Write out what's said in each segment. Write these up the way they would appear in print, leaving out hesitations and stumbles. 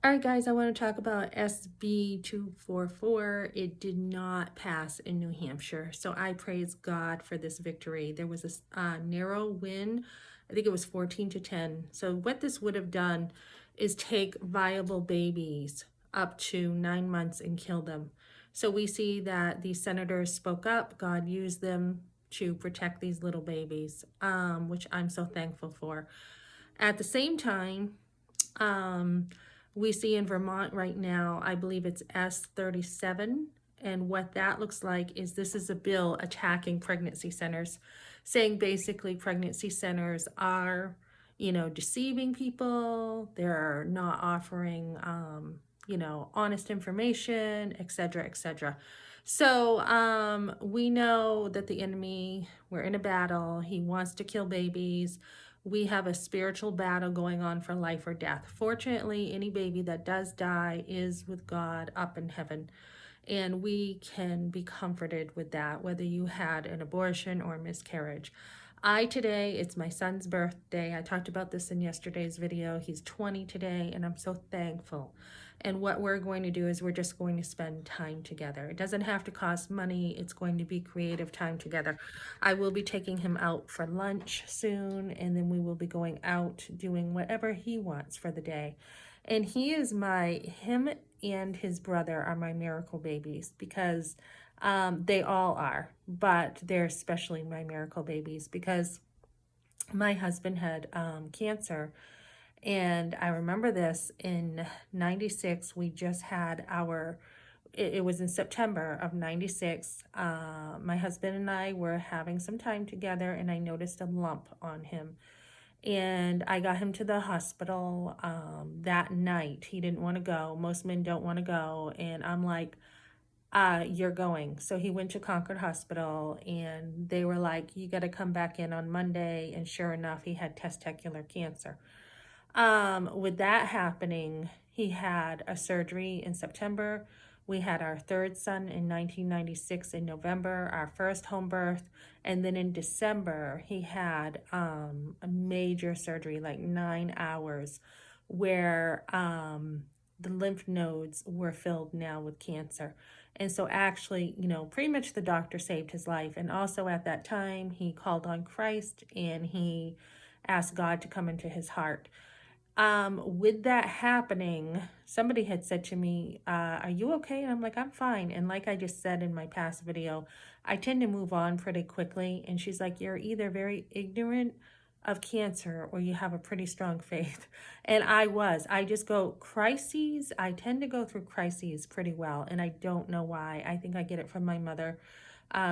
All right, guys, I want to talk about SB 244. It did not pass in New Hampshire. So I praise God for this victory. There was a narrow win. I think it was 14 to 10. So what this would have done is take viable babies up to 9 months and kill them. So we see that these senators spoke up. God used them to protect these little babies, which I'm so thankful for. At the same time, um, we see in Vermont right now, I believe it's S37. And what that looks like is this is a bill attacking pregnancy centers, saying basically pregnancy centers are, deceiving people. They're not offering, honest information, etc., etc. So we know that the enemy, we're in a battle. He wants to kill babies. We have a spiritual battle going on for life or death. Fortunately, any baby that does die is with God up in heaven. And we can be comforted with that, whether you had an abortion or miscarriage. Today, it's my son's birthday. I talked about this in yesterday's video. He's 20 today, and I'm so thankful. And what we're going to do is we're just going to spend time together. It doesn't have to cost money. It's going to be creative time together. I will be taking him out for lunch soon, and then we will be going out doing whatever he wants for the day. And him and his brother are my miracle babies because they all are, but they're especially my miracle babies because my husband had cancer. And I remember this in 96, we just had it was in September of 96. My husband and I were having some time together, and I noticed a lump on him. And I got him to the hospital that night. He didn't want to go. Most men don't want to go. And I'm like, you're going. So he went to Concord Hospital, and they were like, you got to come back in on Monday. And sure enough, he had testicular cancer. With that happening, he had a surgery in September. We had our third son in 1996 in November, our first home birth. And then in December, he had a major surgery, like 9 hours, where the lymph nodes were filled now with cancer. And so, actually, pretty much the doctor saved his life. And also at that time, he called on Christ and he asked God to come into his heart. With that happening, somebody had said to me, are you okay? And I'm like, I'm fine. And like I just said in my past video, I tend to move on pretty quickly. And she's like, you're either very ignorant of cancer or you have a pretty strong faith. And I just go crises. I tend to go through crises pretty well. And I don't know why. I think I get it from my mother.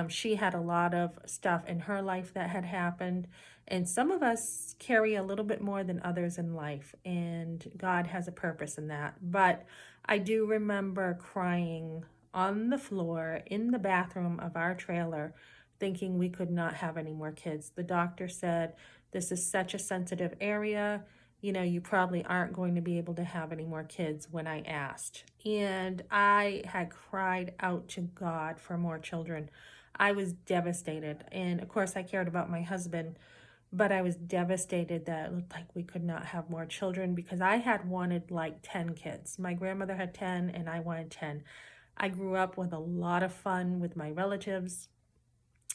She had a lot of stuff in her life that had happened. And some of us carry a little bit more than others in life. And God has a purpose in that. But I do remember crying on the floor in the bathroom of our trailer, thinking we could not have any more kids. The doctor said, this is such a sensitive area. You probably aren't going to be able to have any more kids when I asked. And I had cried out to God for more children. I was devastated. And of course, I cared about my husband, but I was devastated that it looked like we could not have more children because I had wanted like 10 kids. My grandmother had 10 and I wanted 10. I grew up with a lot of fun with my relatives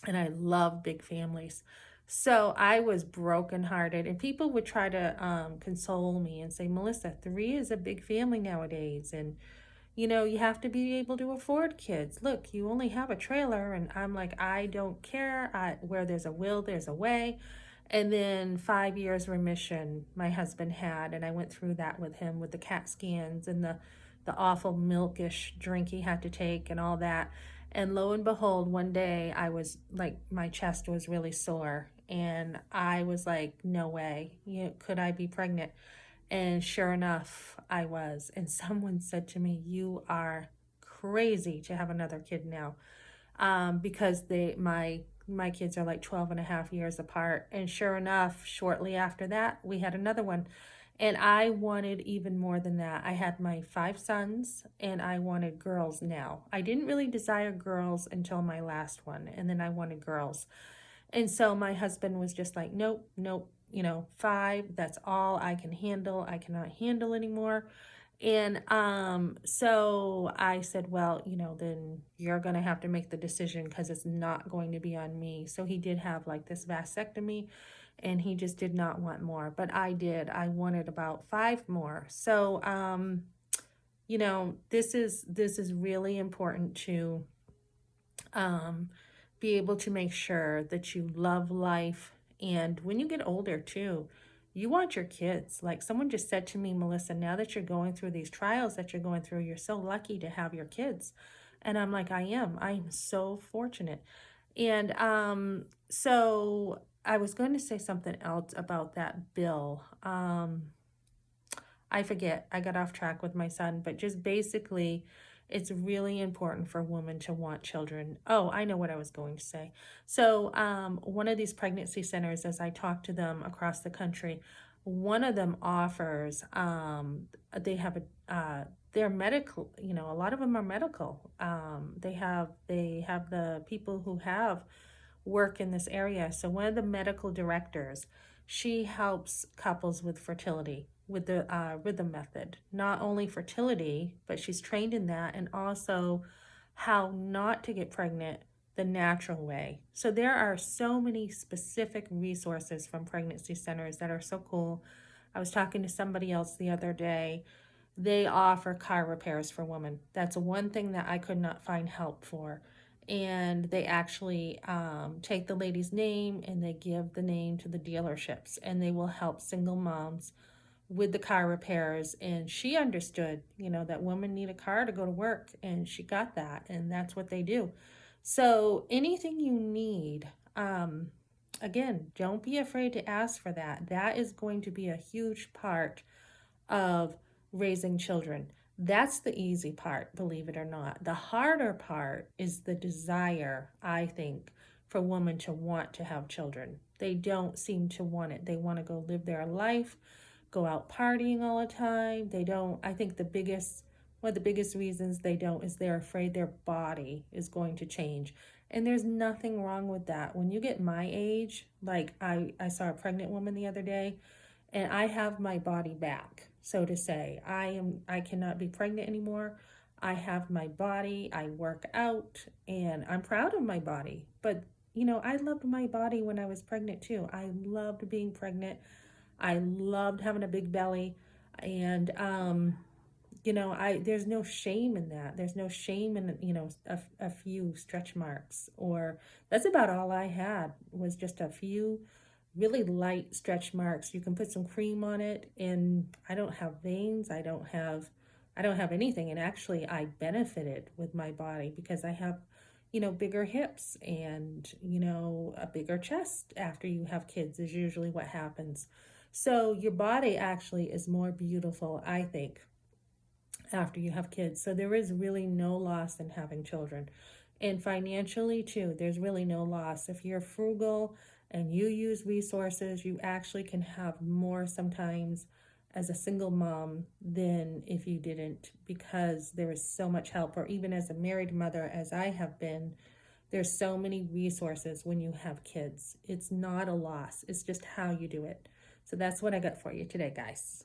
and I love big families. So I was brokenhearted, and people would try to console me and say, Melissa, three is a big family nowadays. And you have to be able to afford kids. Look, you only have a trailer. And I'm like, I don't care. Where there's a will, there's a way. And then 5 years remission my husband had, and I went through that with him with the CAT scans and the awful milkish drink he had to take and all that. And lo and behold, one day I was like, my chest was really sore, and I was like, no way, could I be pregnant? And sure enough, I was. And someone said to me, you are crazy to have another kid now. Because my kids are like 12 and a half years apart. And sure enough, shortly after that, we had another one. And I wanted even more than that. I had my 5 sons and I wanted girls now. I didn't really desire girls until my last one. And then I wanted girls. And so my husband was just like, nope, nope, 5, that's all I can handle. I cannot handle anymore. And so I said, well, then you're going to have to make the decision because it's not going to be on me. So he did have like this vasectomy and he just did not want more, but I did. I wanted about 5 more. So this is really important to um, be able to make sure that you love life. And when you get older, too, you want your kids. Like someone just said to me, Melissa, now that you're going through these trials that you're going through, you're so lucky to have your kids. And I'm like, I am. I am so fortunate. And so I was going to say something else about that bill. I forget. I got off track with my son, but just basically, it's really important for women to want children. Oh, I know what I was going to say. So, one of these pregnancy centers, as I talk to them across the country, one of them offers, they have they're medical, a lot of them are medical. They have the people who have work in this area. So one of the medical directors, she helps couples with fertility with the rhythm method. Not only fertility, but she's trained in that, and also how not to get pregnant the natural way. So there are so many specific resources from pregnancy centers that are so cool. I was talking to somebody else the other day. They offer car repairs for women. That's one thing that I could not find help for. And they actually take the lady's name and they give the name to the dealerships, and they will help single moms with the car repairs. And she understood, that women need a car to go to work, and she got that, and that's what they do. So anything you need, again, don't be afraid to ask for that. That is going to be a huge part of raising children. That's the easy part, believe it or not. The harder part is the desire, I think, for women to want to have children. They don't seem to want it. They want to go live their life, go out partying all the time. They don't, I think one of the biggest reasons they don't is they're afraid their body is going to change. And there's nothing wrong with that. When you get my age, like I saw a pregnant woman the other day, and I have my body back, so to say. I cannot be pregnant anymore. I have my body, I work out, and I'm proud of my body. But I loved my body when I was pregnant too. I loved being pregnant. I loved having a big belly. And I there's no shame in that. There's no shame in, a few stretch marks, or that's about all I had, was just a few really light stretch marks. You can put some cream on it, and I don't have veins. I don't have anything. And actually I benefited with my body because I have, bigger hips and, a bigger chest after you have kids is usually what happens. So your body actually is more beautiful, I think, after you have kids. So there is really no loss in having children. And financially, too, there's really no loss. If you're frugal and you use resources, you actually can have more sometimes as a single mom than if you didn't, because there is so much help. Or even as a married mother, as I have been, there's so many resources when you have kids. It's not a loss, it's just how you do it. So that's what I got for you today, guys.